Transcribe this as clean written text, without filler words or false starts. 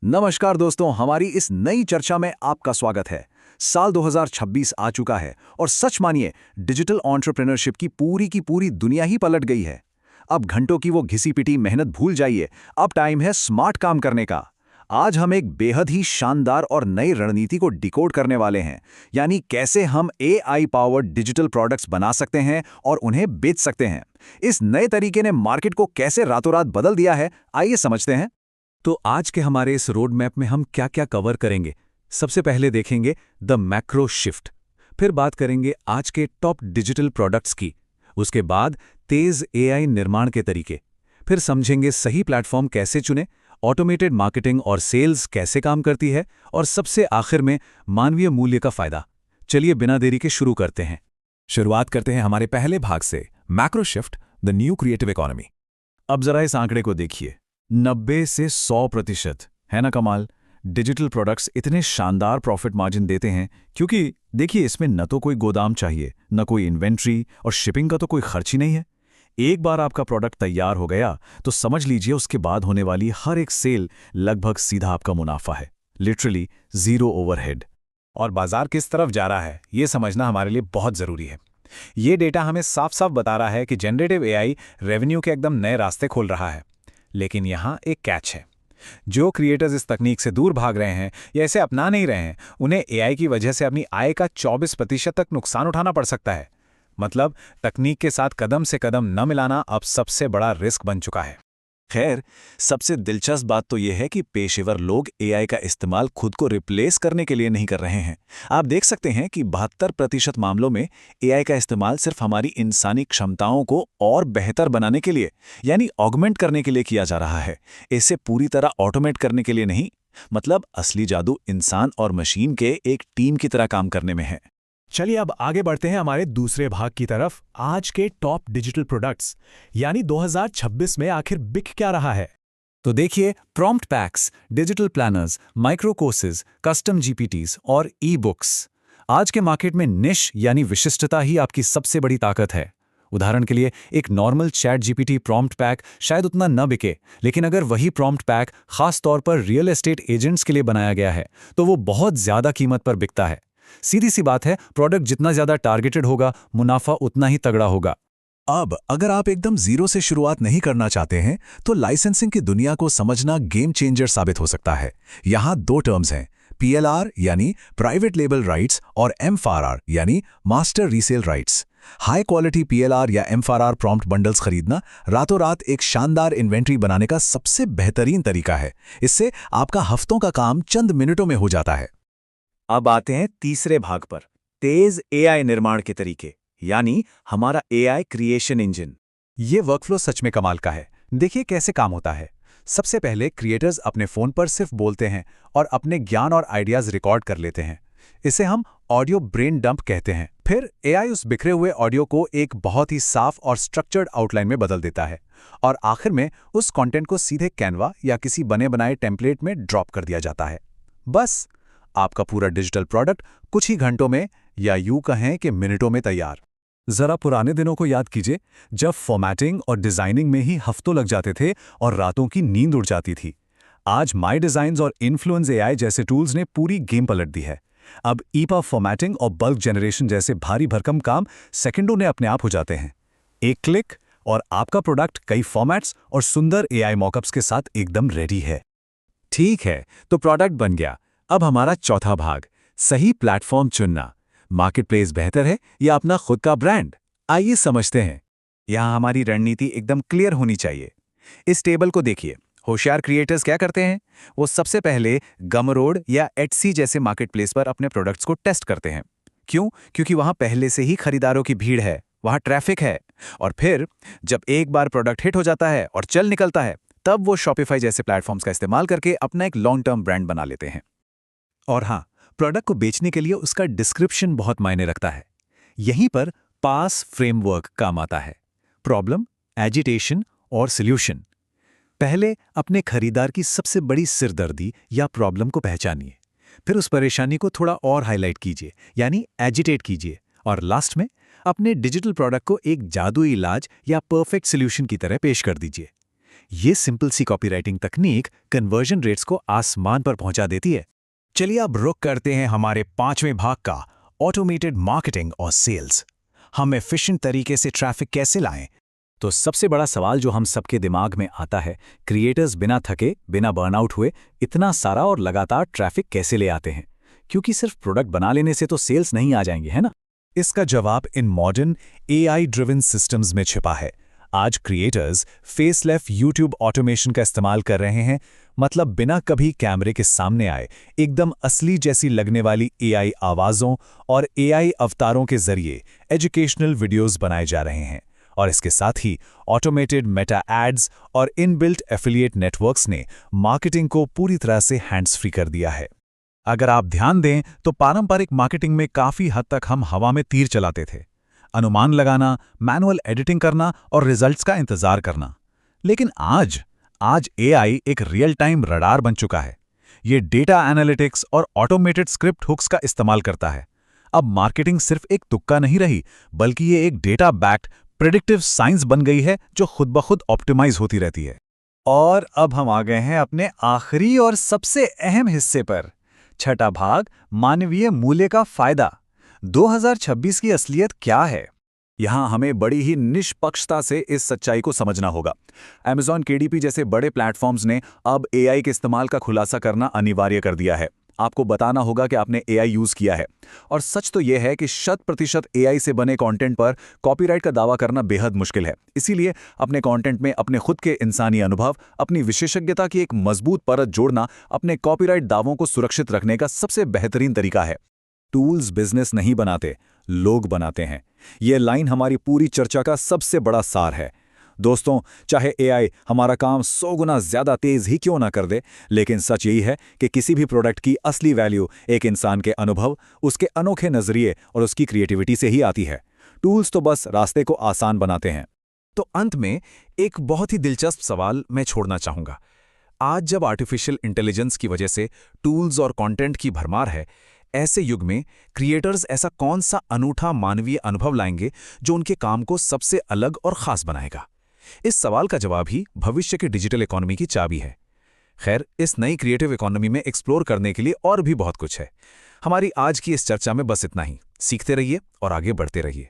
नमस्कार दोस्तों, हमारी इस नई चर्चा में आपका स्वागत है। साल 2026 आ चुका है और सच मानिए, डिजिटल एंटरप्रेन्योरशिप की पूरी दुनिया ही पलट गई है। अब घंटों की वो घिसी-पिटी मेहनत भूल जाइए, अब टाइम है स्मार्ट काम करने का। आज हम एक बेहद ही शानदार और नई रणनीति को डिकोड करने वाले हैं, यानी कैसे हम एआई पावर्ड डिजिटल प्रोडक्ट्स बना सकते हैं और उन्हें बेच सकते हैं। इस नए तरीके ने मार्केट को कैसे रातों रात बदल दिया है, आइए समझते हैं। तो आज के हमारे इस रोड मैप में हम क्या क्या कवर करेंगे। सबसे पहले देखेंगे द मैक्रो शिफ्ट, फिर बात करेंगे आज के टॉप डिजिटल प्रोडक्ट्स की, उसके बाद तेज एआई निर्माण के तरीके, फिर समझेंगे सही प्लेटफॉर्म कैसे चुने, ऑटोमेटेड मार्केटिंग और सेल्स कैसे काम करती है, और सबसे आखिर में मानवीय मूल्य का फायदा। चलिए बिना देरी के शुरू करते हैं। शुरुआत करते हैं हमारे पहले भाग से, macro shift the new creative economy. अब जरा इस आंकड़े को देखिए, 90 से 100%, है ना कमाल। डिजिटल प्रोडक्ट्स इतने शानदार प्रॉफिट मार्जिन देते हैं क्योंकि देखिए, इसमें न तो कोई गोदाम चाहिए, न कोई इन्वेंट्री, और शिपिंग का तो कोई खर्च ही नहीं है। एक बार आपका प्रोडक्ट तैयार हो गया तो समझ लीजिए उसके बाद होने वाली हर एक सेल लगभग सीधा आपका मुनाफा है, लिटरली जीरो ओवरहेड। और बाजार किस तरफ जा रहा है, ये समझना हमारे लिए बहुत ज़रूरी है। ये डेटा हमें साफ साफ बता रहा है कि जनरेटिव एआई रेवेन्यू के एकदम नए रास्ते खोल रहा है। लेकिन यहाँ एक कैच है। जो क्रिएटर्स इस तकनीक से दूर भाग रहे हैं या इसे अपना नहीं रहे हैं, उन्हें एआई की वजह से अपनी आय का 24% तक नुकसान उठाना पड़ सकता है। मतलब तकनीक के साथ कदम से कदम न मिलाना अब सबसे बड़ा रिस्क बन चुका है। खैर, सबसे दिलचस्प बात तो यह है कि पेशेवर लोग एआई का इस्तेमाल खुद को रिप्लेस करने के लिए नहीं कर रहे हैं। आप देख सकते हैं कि 72% मामलों में एआई का इस्तेमाल सिर्फ हमारी इंसानी क्षमताओं को और बेहतर बनाने के लिए, यानी ऑगमेंट करने के लिए किया जा रहा है, इसे पूरी तरह ऑटोमेट करने के लिए नहीं। मतलब असली जादू इंसान और मशीन के एक टीम की तरह काम करने में है। चलिए अब आगे बढ़ते हैं हमारे दूसरे भाग की तरफ, आज के टॉप डिजिटल प्रोडक्ट्स, यानी 2026 में आखिर बिक क्या रहा है। तो देखिए, prompt packs, digital planners, micro courses, custom GPTs और ई बुक्स। आज के मार्केट में निश यानी विशिष्टता ही आपकी सबसे बड़ी ताकत है। उदाहरण के लिए, एक normal chat GPT prompt pack शायद उतना न बिके, लेकिन अगर वही प्रॉम्प्ट पैक खास तौर पर रियल एस्टेट एजेंट्स के लिए बनाया गया है तो वो बहुत ज्यादा कीमत पर बिकता है। सीधी सी बात है, प्रोडक्ट जितना ज्यादा टारगेटेड होगा, मुनाफा उतना ही तगड़ा होगा। अब अगर आप एकदम जीरो से शुरुआत नहीं करना चाहते हैं तो लाइसेंसिंग की दुनिया को समझना गेम चेंजर साबित हो सकता है। यहाँ दो टर्म्स हैं, पीएलआर यानी प्राइवेट लेबल राइट्स और एमफआरआर यानी master resale rights. High quality PLR या एमफआरआर प्रॉम्प्ट बंडल्स खरीदना रातों रात एक शानदार इन्वेंट्री बनाने का सबसे बेहतरीन तरीका है। इससे आपका हफ्तों का काम चंद मिनटों में हो जाता है। अब आते हैं तीसरे भाग पर, तेज एआई निर्माण के तरीके, यानी हमारा एआई क्रिएशन इंजन। ये वर्कफ्लो सच में कमाल का है। देखिए कैसे काम होता है। सबसे पहले क्रिएटर्स अपने फ़ोन पर सिर्फ बोलते हैं और अपने ज्ञान और आइडियाज़ रिकॉर्ड कर लेते हैं। इसे हम ऑडियो ब्रेन डंप कहते हैं। फिर एआई उस बिखरे हुए ऑडियो को एक बहुत ही साफ और स्ट्रक्चर्ड आउटलाइन में बदल देता है, और आखिर में उस कंटेंट को सीधे कैनवा या किसी बने बनाए टेम्पलेट में ड्रॉप कर दिया जाता है। बस आपका पूरा डिजिटल प्रोडक्ट कुछ ही घंटों में, या यूं कहें कि मिनटों में तैयार। जरा पुराने दिनों को याद कीजिए, जब फॉर्मेटिंग और डिजाइनिंग में ही हफ्तों लग जाते थे और रातों की नींद उड़ जाती थी। आज माई डिजाइन्स और इन्फ्लुएंस एआई जैसे टूल्स ने पूरी गेम पलट दी है। अब ईपा फॉर्मेटिंग और बल्क जनरेशन जैसे भारी भरकम काम सेकंडों में अपने आप हो जाते हैं। एक क्लिक और आपका प्रोडक्ट कई फॉर्मेट्स और सुंदर एआई मॉकअप्स के साथ एकदम रेडी है। ठीक है, तो प्रोडक्ट बन गया। अब हमारा चौथा भाग, सही प्लेटफॉर्म चुनना। मार्केटप्लेस बेहतर है या अपना खुद का ब्रांड? आइए समझते हैं। यहाँ हमारी रणनीति एकदम क्लियर होनी चाहिए। इस टेबल को देखिए, होशियार क्रिएटर्स क्या करते हैं? वो सबसे पहले गमरोड या एटसी जैसे मार्केटप्लेस पर अपने प्रोडक्ट्स को टेस्ट करते हैं। क्यों? क्योंकि वहाँ पहले से ही खरीदारों की भीड़ है, वहाँ ट्रैफिक है। और फिर जब एक बार प्रोडक्ट हिट हो जाता है और चल निकलता है, तब वो शॉपिफाई जैसे प्लेटफॉर्म्स का इस्तेमाल करके अपना एक लॉन्ग टर्म ब्रांड बना लेते हैं। और हाँ, प्रोडक्ट को बेचने के लिए उसका डिस्क्रिप्शन बहुत मायने रखता है। यहीं पर पास फ्रेमवर्क काम आता है, प्रॉब्लम, एजिटेशन और सॉल्यूशन। पहले अपने खरीदार की सबसे बड़ी सिरदर्दी या प्रॉब्लम को पहचानिए, फिर उस परेशानी को थोड़ा और हाईलाइट कीजिए, यानी एजिटेट कीजिए, और लास्ट में अपने डिजिटल प्रोडक्ट को एक जादुई इलाज या परफेक्ट सॉल्यूशन की तरह पेश कर दीजिए। ये सिंपल सी कॉपीराइटिंग तकनीक कन्वर्जन रेट्स को आसमान पर पहुंचा देती है। चलिए अब रुक करते हैं हमारे 5वें भाग का, ऑटोमेटेड मार्केटिंग और सेल्स। हम एफिशिएंट तरीके से ट्रैफिक कैसे लाएं? तो सबसे बड़ा सवाल जो हम सबके दिमाग में आता है, क्रिएटर्स बिना थके, बिना बर्नआउट हुए इतना सारा और लगातार ट्रैफिक कैसे ले आते हैं? क्योंकि सिर्फ प्रोडक्ट बना लेने से तो सेल्स नहीं आ जाएंगे, है ना? इसका जवाब in modern AI driven systems में छिपा है। आज क्रिएटर्स फेसलेस यूट्यूब ऑटोमेशन का इस्तेमाल कर रहे हैं, मतलब बिना कभी कैमरे के सामने आए एकदम असली जैसी लगने वाली AI आवाज़ों और AI अवतारों के जरिए एजुकेशनल वीडियोस बनाए जा रहे हैं। और इसके साथ ही ऑटोमेटेड मेटा एड्स और इनबिल्ट एफिलिएट नेटवर्क्स ने मार्केटिंग को पूरी तरह से हैंड्स फ्री कर दिया है। अगर आप ध्यान दें तो पारंपरिक मार्केटिंग में काफ़ी हद तक हम हवा में तीर चलाते थे, अनुमान लगाना, मैनुअल एडिटिंग करना और रिजल्ट्स का इंतजार करना। लेकिन आज AI एक रियल टाइम रडार बन चुका है। ये डेटा एनालिटिक्स और ऑटोमेटेड स्क्रिप्ट हुक्स का इस्तेमाल करता है। अब मार्केटिंग सिर्फ एक तुक्का नहीं रही, बल्कि ये एक डेटा बैक्ड प्रेडिक्टिव साइंस बन गई है जो खुद ब खुद ऑप्टिमाइज होती रहती है। और अब हम आ गए हैं अपने आखिरी और सबसे अहम हिस्से पर, छठा भाग, मानवीय मूल्य का फायदा। 2026 की असलियत क्या है? यहाँ हमें बड़ी ही निष्पक्षता से इस सच्चाई को समझना होगा। Amazon KDP जैसे बड़े प्लेटफॉर्म्स ने अब AI के इस्तेमाल का खुलासा करना अनिवार्य कर दिया है। आपको बताना होगा कि आपने AI यूज़ किया है। और सच तो यह है कि 100% AI से बने कंटेंट पर कॉपीराइट का दावा करना बेहद मुश्किल है। इसीलिए अपने कंटेंट में अपने खुद के इंसानी अनुभव, अपनी विशेषज्ञता की एक मजबूत परत जोड़ना अपने कॉपीराइट दावों को सुरक्षित रखने का सबसे बेहतरीन तरीका है। टूल्स बिजनेस नहीं बनाते, लोग बनाते हैं। ये लाइन हमारी पूरी चर्चा का सबसे बड़ा सार है। दोस्तों, चाहे AI हमारा काम 100 गुना ज्यादा तेज ही क्यों ना कर दे, लेकिन सच यही है कि किसी भी प्रोडक्ट की असली वैल्यू एक इंसान के अनुभव, उसके अनोखे नजरिए और उसकी क्रिएटिविटी से ही आती है। टूल्स तो बस रास्ते को आसान बनाते हैं। तो अंत में एक बहुत ही दिलचस्प सवाल मैं छोड़ना चाहूंगा। आज जब आर्टिफिशियल इंटेलिजेंस की वजह से टूल्स और कंटेंट की भरमार है, ऐसे युग में क्रिएटर्स ऐसा कौन सा अनूठा मानवीय अनुभव लाएंगे जो उनके काम को सबसे अलग और खास बनाएगा? इस सवाल का जवाब ही भविष्य की डिजिटल इकोनॉमी की चाबी है। खैर, इस नई क्रिएटिव इकोनॉमी में एक्सप्लोर करने के लिए और भी बहुत कुछ है। हमारी आज की इस चर्चा में बस इतना ही। सीखते रहिए और आगे बढ़ते रहिए।